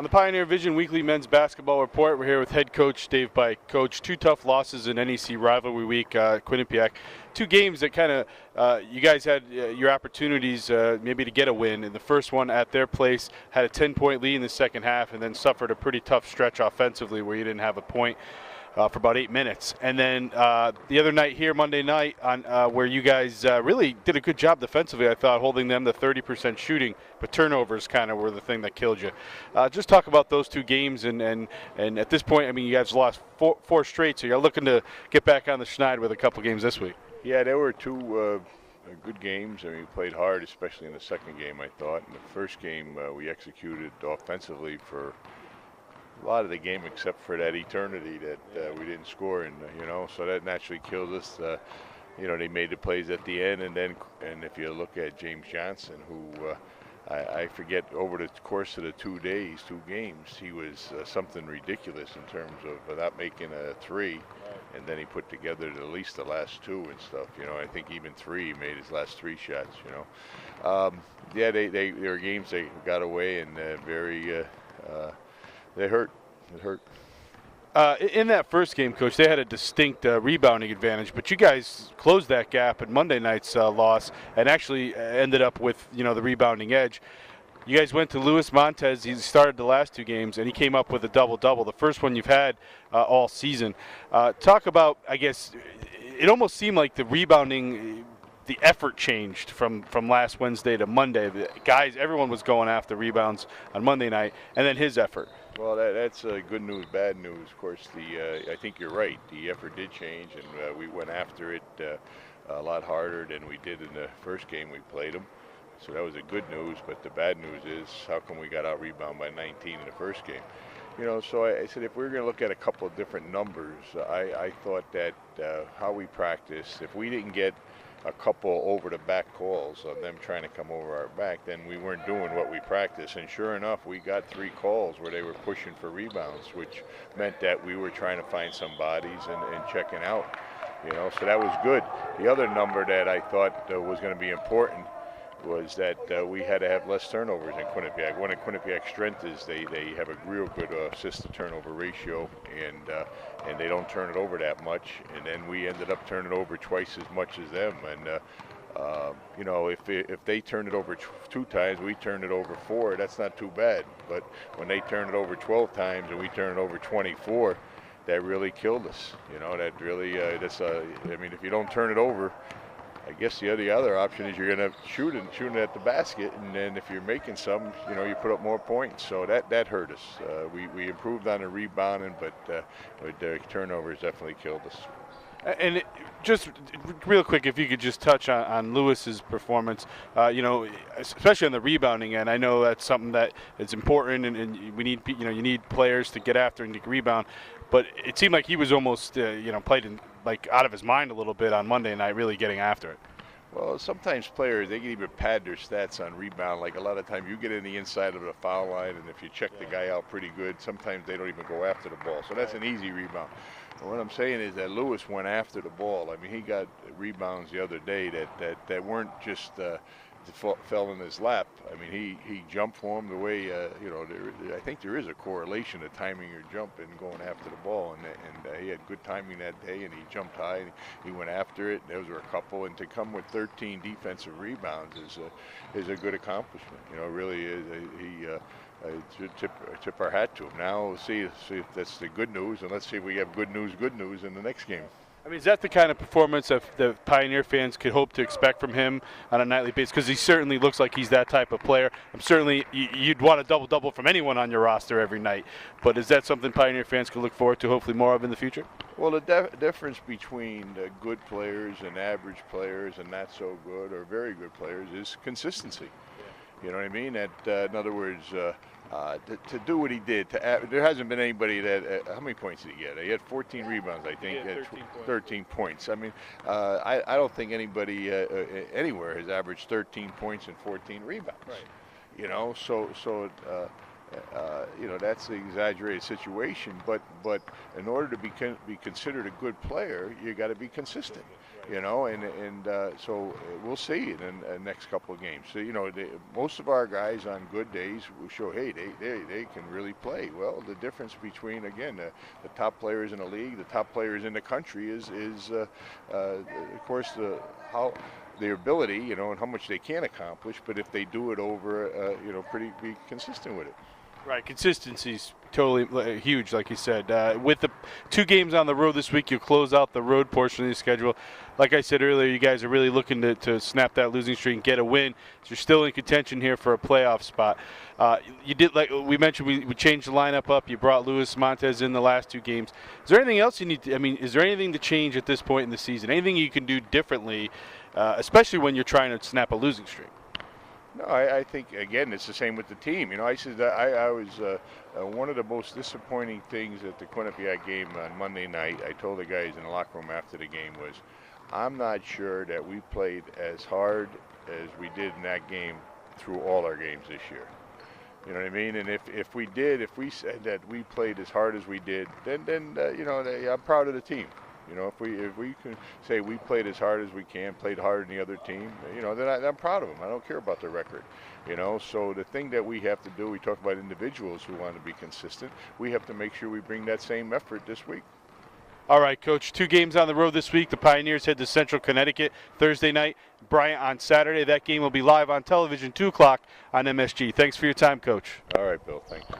On the Pioneer Vision Weekly Men's Basketball Report, we're here with head coach Dave Bike. Coach, 2 tough losses in NEC Rivalry Week, Quinnipiac. 2 games that kind of, you guys had your opportunities maybe to get a win. In the first one at their place, had a 10-point lead in the second half, and then suffered a pretty tough stretch offensively where you didn't have a point for about 8 minutes. And then the other night here, Monday night, on where you guys really did a good job defensively, I thought, holding them to 30% shooting, but turnovers kind of were the thing that killed you. Just talk about those 2 games, and at this point, I mean, you guys lost four straight, so you're looking to get back on the schneid with a couple games this week. Yeah, there were 2 good games. I mean, we played hard, especially in the second game, I thought. In the first game, we executed offensively for a lot of the game except for that eternity that we didn't score, and so that naturally killed us. They made the plays at the end, and if you look at James Johnson, who I forget, over the course of the 2 games, he was something ridiculous in terms of not making a 3, and then he put together at least the last 2 and stuff. I think even 3, he made his last 3 shots. Yeah, they were games they got away, and they hurt. It hurt. In that first game, Coach, they had a distinct rebounding advantage, but you guys closed that gap in Monday night's loss and actually ended up with the rebounding edge. You guys went to Luis Montez. He started the last 2 games, and he came up with a double-double, the first one you've had all season. Talk about, I guess, it almost seemed like the rebounding, the effort changed from last Wednesday to Monday. The guys, everyone was going after rebounds on Monday night, and then his effort. Well, that's good news, bad news. Of course, I think you're right. The effort did change, and we went after it a lot harder than we did in the first game we played them. So that was a good news, but the bad news is how come we got out-rebounded by 19 in the first game? So I said if we were going to look at a couple of different numbers, I thought that how we practiced, if we didn't get a couple over-the-back calls of them trying to come over our back, then we weren't doing what we practiced. And sure enough, we got 3 calls where they were pushing for rebounds, which meant that we were trying to find some bodies and checking out. So that was good. The other number that I thought was going to be important was that we had to have less turnovers in Quinnipiac. One of Quinnipiac's strength is they have a real good assist-to-turnover ratio, and they don't turn it over that much. And then we ended up turning over twice as much as them. And if they turn it over 2 times, we turn it over 4. That's not too bad. But when they turn it over 12 times and we turn it over 24, that really killed us. That really I mean, if you don't turn it over, I guess the other option is you're going to shoot it at the basket, and then if you're making some, you put up more points. So that hurt us. We improved on the rebounding, but the turnovers definitely killed us. And just real quick, if you could just touch on Lewis's performance, especially on the rebounding end. I know that's something that is important, and we need, you need players to get after and to rebound. But it seemed like he was almost, played out of his mind a little bit on Monday night, really getting after it. Well, sometimes players, they can even pad their stats on rebound. Like a lot of times you get in the inside of the foul line, and if you check the guy out pretty good, sometimes they don't even go after the ball. So that's an easy rebound. And what I'm saying is that Lewis went after the ball. I mean, he got rebounds the other day that weren't just fell in his lap. I mean, he jumped for him the way, I think there is a correlation to timing your jump and going after the ball. And he had good timing that day, and he jumped high, and he went after it. Those were a couple. And to come with 13 defensive rebounds is a good accomplishment. Really is. I tip our hat to him. Now we'll see if that's the good news, and let's see if we have good news in the next game. I mean, is that the kind of performance that the Pioneer fans could hope to expect from him on a nightly basis? Because he certainly looks like he's that type of player. Certainly, you'd want a double-double from anyone on your roster every night. But is that something Pioneer fans could look forward to hopefully more of in the future? Well, the difference between good players and average players and not so good or very good players is consistency. Yeah. You know what I mean? In other words, to do what he did, there hasn't been anybody that. How many points did he get? He had 14 rebounds, I think. Yeah, 13 points. I mean, I don't think anybody anywhere has averaged 13 points and 14 rebounds. Right. that's the exaggerated situation. But in order to be considered a good player, you got to be consistent. So we'll see in the next couple of games. So most of our guys on good days will show, hey, they can really play. Well, the difference between, again, the top players in the league, the top players in the country is of course their ability, and how much they can accomplish. But if they do it over, be consistent with it. Right, consistency's totally huge, like you said. With the 2 games on the road this week, you'll close out the road portion of the schedule. Like I said earlier, you guys are really looking to snap that losing streak and get a win. So you're still in contention here for a playoff spot. You did, like we mentioned, we changed the lineup up. You brought Luis Montez in the last 2 games. Is there anything else you need to, is there anything to change at this point in the season? Anything you can do differently, especially when you're trying to snap a losing streak? No, I think, again, it's the same with the team. I said that I was one of the most disappointing things at the Quinnipiac game on Monday night. I told the guys in the locker room after the game was, I'm not sure that we played as hard as we did in that game through all our games this year. You know what I mean? And if we said that we played as hard as we did, then I'm proud of the team. If we can say we played as hard as we can, played harder than the other team, then I'm proud of them. I don't care about the record. So the thing that we have to do, we talk about individuals who want to be consistent. We have to make sure we bring that same effort this week. All right, Coach, 2 games on the road this week. The Pioneers head to Central Connecticut Thursday night, Bryant on Saturday. That game will be live on television, 2 o'clock on MSG. Thanks for your time, Coach. All right, Bill. Thank you.